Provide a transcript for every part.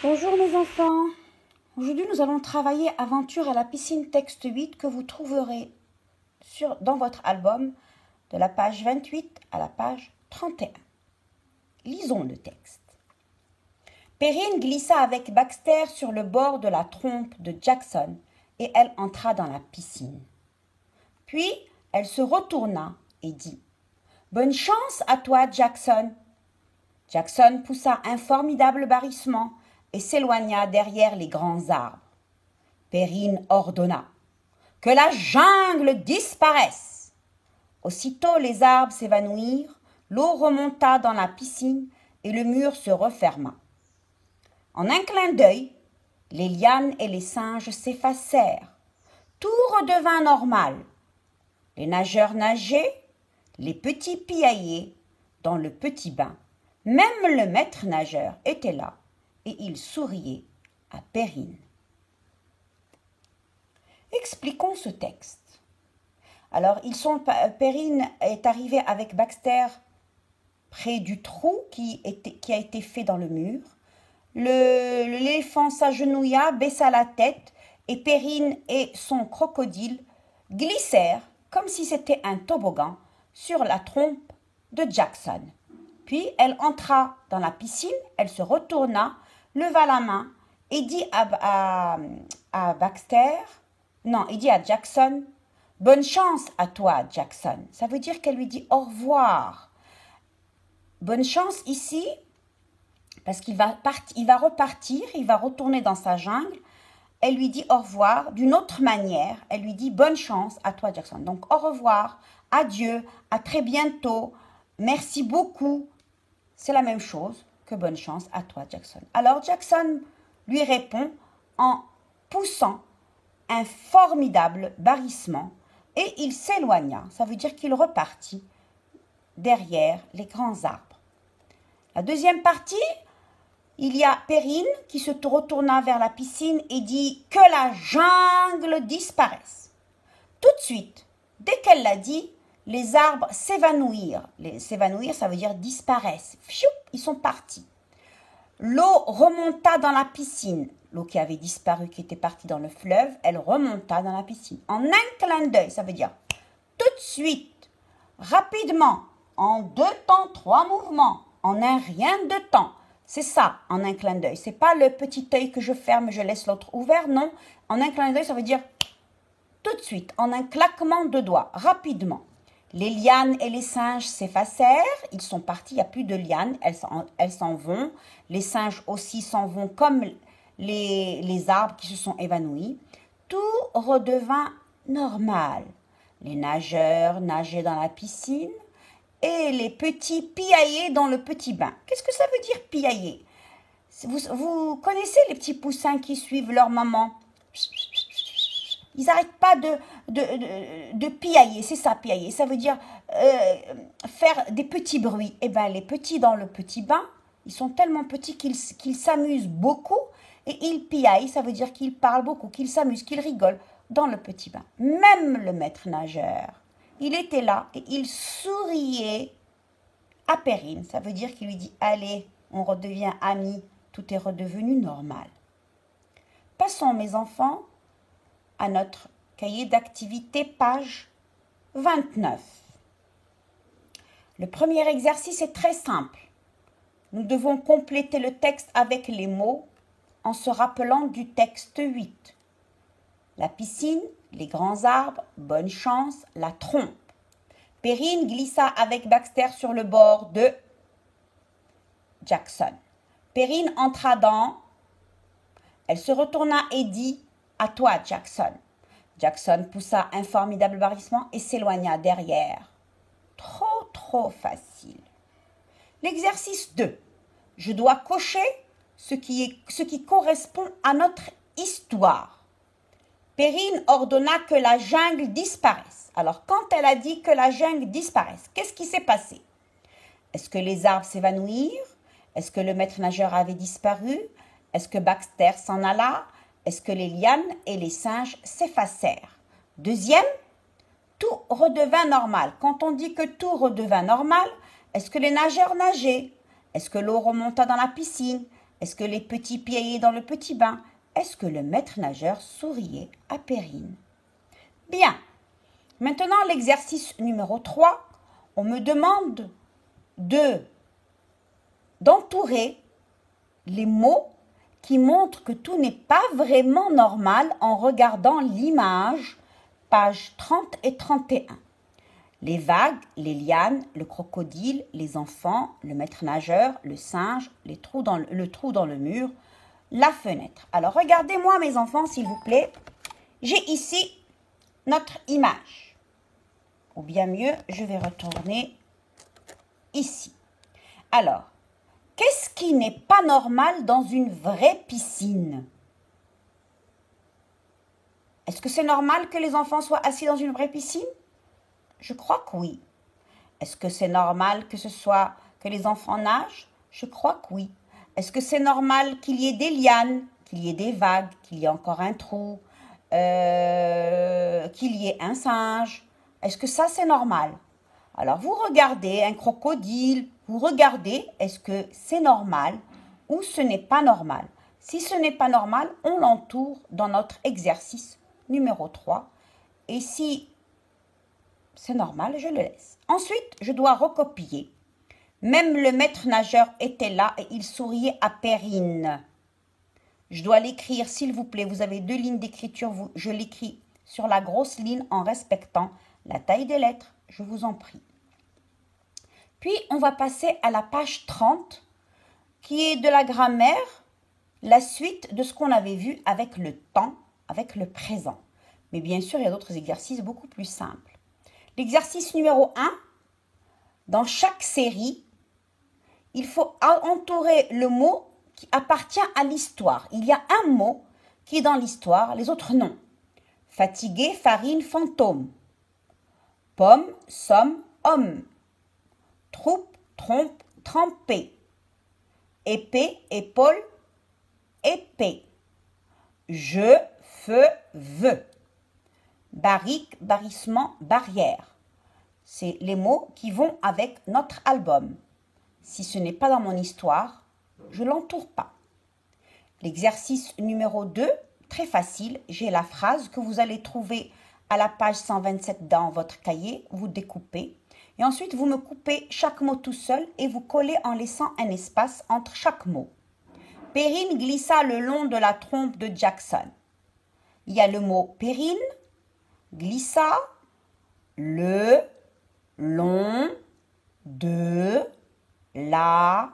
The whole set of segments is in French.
Bonjour mes enfants. Aujourd'hui nous allons travailler Aventure à la piscine texte 8 que vous trouverez dans votre album de la page 28 à la page 31. Lisons le texte. Perrine glissa avec Baxter sur le bord de la trompe de Jackson et elle entra dans la piscine. Puis elle se retourna et dit « Bonne chance à toi, Jackson !» Jackson poussa un formidable barrissement et s'éloigna derrière les grands arbres. Perrine ordonna « Que la jungle disparaisse !» Aussitôt les arbres s'évanouirent, l'eau remonta dans la piscine et le mur se referma. En un clin d'œil, les lianes et les singes s'effacèrent. Tout redevint normal. Les nageurs nageaient, les petits piaillaient dans le petit bain. Même le maître nageur était là et il souriait à Perrine. Expliquons ce texte. Alors, Perrine est arrivée avec Baxter près du trou qui a été fait dans le mur. L'éléphant s'agenouilla, baissa la tête et Perrine et son crocodile glissèrent comme si c'était un toboggan sur la trompe de Jackson. Puis elle entra dans la piscine, elle se retourna, leva la main et dit à Jackson, « Bonne chance à toi, Jackson. » Ça veut dire qu'elle lui dit au revoir. Bonne chance ici, parce qu'il va repartir, il va retourner dans sa jungle. Elle lui dit au revoir d'une autre manière. Elle lui dit bonne chance à toi, Jackson. Donc au revoir, adieu, à très bientôt, merci beaucoup. C'est la même chose que bonne chance à toi, Jackson. Alors Jackson lui répond en poussant un formidable barrissement et il s'éloigna. Ça veut dire qu'il repartit derrière les grands arbres. La deuxième partie, il y a Perrine qui se retourna vers la piscine et dit « Que la jungle disparaisse !» Tout de suite, dès qu'elle l'a dit, les arbres s'évanouirent. S'évanouir, ça veut dire disparaissent. Pfiou, ils sont partis. L'eau remonta dans la piscine. L'eau qui avait disparu, qui était partie dans le fleuve, elle remonta dans la piscine. En un clin d'œil, ça veut dire tout de suite, rapidement, en 2 temps, 3 mouvements, en un rien de temps. C'est ça, en un clin d'œil. C'est pas le petit œil que je ferme, je laisse l'autre ouvert, non. En un clin d'œil, ça veut dire tout de suite, en un claquement de doigts, rapidement. Les lianes et les singes s'effacèrent, ils sont partis, il n'y a plus de lianes, elles s'en vont. Les singes aussi s'en vont comme les arbres qui se sont évanouis. Tout redevint normal. Les nageurs nageaient dans la piscine et les petits piaillaient dans le petit bain. Qu'est-ce que ça veut dire piailler? Vous connaissez les petits poussins qui suivent leur maman? Ils n'arrêtent pas de piailler, c'est ça, piailler. Ça veut dire faire des petits bruits. Eh bien, les petits dans le petit bain, ils sont tellement petits qu'ils s'amusent beaucoup et ils piaillent. Ça veut dire qu'ils parlent beaucoup, qu'ils s'amusent, qu'ils rigolent dans le petit bain. Même le maître nageur, il était là et il souriait à Perrine. Ça veut dire qu'il lui dit « Allez, on redevient amis, tout est redevenu normal. » Passons, mes enfants, à notre cahier d'activité, page 29. Le premier exercice est très simple. Nous devons compléter le texte avec les mots en se rappelant du texte 8. La piscine, les grands arbres, bonne chance, la trompe. Perrine glissa avec Baxter sur le bord de Jackson. Perrine entra dans... Elle se retourna et dit « À toi, Jackson !» Jackson poussa un formidable barrissement et s'éloigna derrière. Trop facile. L'exercice 2. Je dois cocher ce qui correspond à notre histoire. Perrine ordonna que la jungle disparaisse. Alors, quand elle a dit que la jungle disparaisse, qu'est-ce qui s'est passé? Est-ce que les arbres s'évanouirent? Est-ce que le maître nageur avait disparu? Est-ce que Baxter s'en alla? Est-ce que les lianes et les singes s'effacèrent? Deuxième, tout redevint normal. Quand on dit que tout redevint normal, est-ce que les nageurs nageaient? Est-ce que l'eau remonta dans la piscine? Est-ce que les petits pieds allaient dans le petit bain? Est-ce que le maître nageur souriait à Perrine? Bien. Maintenant, l'exercice numéro 3, on me demande d'entourer les mots qui montrent que tout n'est pas vraiment normal en regardant l'image, pages 30 et 31. Les vagues, les lianes, le crocodile, les enfants, le maître nageur, le singe, le trou dans le mur, la fenêtre. Alors, regardez-moi mes enfants, s'il vous plaît. J'ai ici notre image. Ou bien mieux, je vais retourner ici. Alors, qu'est-ce qui n'est pas normal dans une vraie piscine? Est-ce que c'est normal que les enfants soient assis dans une vraie piscine? Je crois que oui. Est-ce que c'est normal que les enfants nagent? Je crois que oui. Est-ce que c'est normal qu'il y ait des lianes, qu'il y ait des vagues, qu'il y ait encore un trou, qu'il y ait un singe? Est-ce que ça c'est normal? Alors vous regardez un crocodile, vous regardez est-ce que c'est normal ou ce n'est pas normal. Si ce n'est pas normal, on l'entoure dans notre exercice numéro 3. Et si c'est normal, je le laisse. Ensuite, je dois recopier. Même le maître nageur était là et il souriait à Perrine. Je dois l'écrire, s'il vous plaît. Vous avez 2 lignes d'écriture. Je l'écris sur la grosse ligne en respectant la taille des lettres. Je vous en prie. Puis, on va passer à la page 30, qui est de la grammaire, la suite de ce qu'on avait vu avec le temps, avec le présent. Mais bien sûr, il y a d'autres exercices beaucoup plus simples. L'exercice numéro 1, dans chaque série, il faut entourer le mot qui appartient à l'histoire. Il y a un mot qui est dans l'histoire, les autres non. Fatigué, farine, fantôme. Pomme, somme, homme. Troupe, trompe, trempé. Épée, épaule, épée. Je, feu, veux. Barrique, barrissement, barrière. C'est les mots qui vont avec notre album. Si ce n'est pas dans mon histoire, je ne l'entoure pas. L'exercice numéro 2, très facile, j'ai la phrase que vous allez trouver à la page 127 dans votre cahier, vous découpez. Et ensuite, vous me coupez chaque mot tout seul et vous collez en laissant un espace entre chaque mot. Perrine glissa le long de la trompe de Jackson. Il y a le mot Perrine, glissa, le, long, de, la,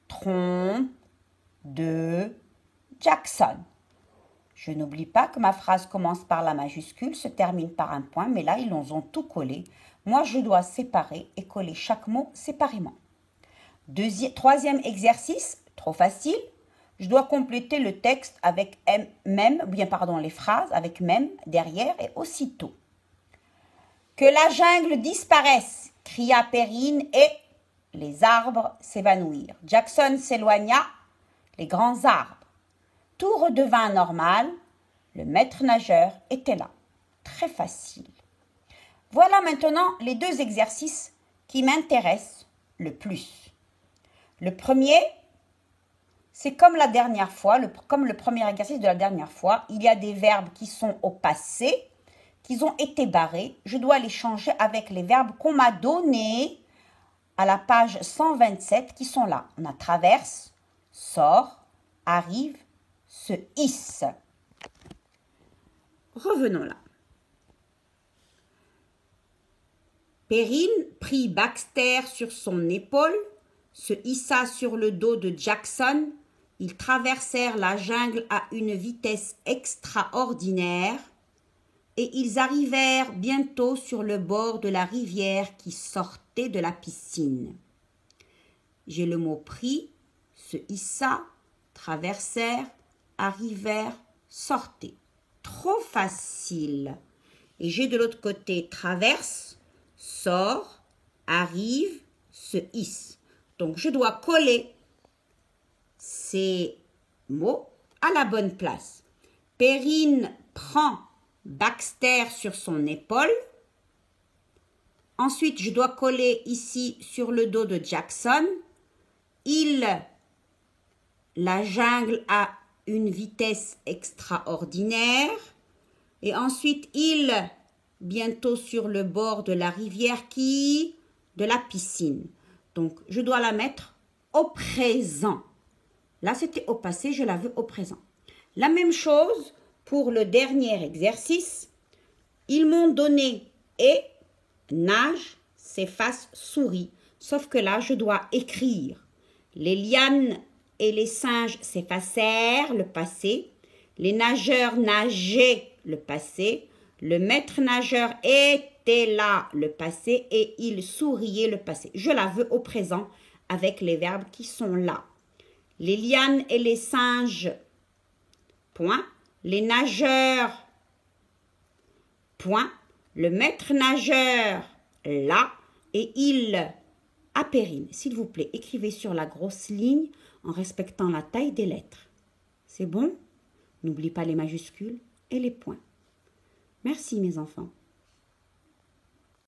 trompe, de, Jackson. Je n'oublie pas que ma phrase commence par la majuscule, se termine par un point, mais là, ils ont tout collé. Moi, je dois séparer et coller chaque mot séparément. Troisième exercice, trop facile. Je dois compléter le texte avec même, les phrases avec même derrière et aussitôt. Que la jungle disparaisse, cria Perrine et les arbres s'évanouirent. Jackson s'éloigna, les grands arbres. Tout redevint normal, le maître nageur était là. Très facile. Voilà maintenant les 2 exercices qui m'intéressent le plus. Le premier, c'est comme la dernière fois, comme le premier exercice de la dernière fois, il y a des verbes qui sont au passé, qui ont été barrés. Je dois les changer avec les verbes qu'on m'a donnés à la page 127 qui sont là. On a traverse, sort, arrive, se hisse. Revenons là. Perrine prit Baxter sur son épaule, se hissa sur le dos de Jackson. Ils traversèrent la jungle à une vitesse extraordinaire et ils arrivèrent bientôt sur le bord de la rivière qui sortait de la piscine. J'ai le mot prit, se hissa, traversèrent, arrivèrent, sortaient. Trop facile. Et j'ai de l'autre côté traverse, sort, arrive, se hisse. Donc je dois coller ces mots à la bonne place. Perrine prend Baxter sur son épaule. Ensuite, je dois coller ici sur le dos de Jackson. Ils La jungle a une vitesse extraordinaire. Et ensuite, il, bientôt sur le bord de la rivière qui, de la piscine. Donc, je dois la mettre au présent. Là, c'était au passé, je la veux au présent. La même chose pour le dernier exercice. Ils m'ont donné et, nage, s'efface, sourit. Sauf que là, je dois écrire. Les lianes et les singes s'effacèrent, le passé. Les nageurs nageaient, le passé. Le maître nageur était là, le passé. Et il souriait, le passé. Je la veux au présent avec les verbes qui sont là. Les lianes et les singes, point. Les nageurs, point. Le maître nageur, là. Et il, apérine. S'il vous plaît, écrivez sur la grosse ligne en respectant la taille des lettres. C'est bon? N'oublie pas les majuscules et les points. Merci mes enfants.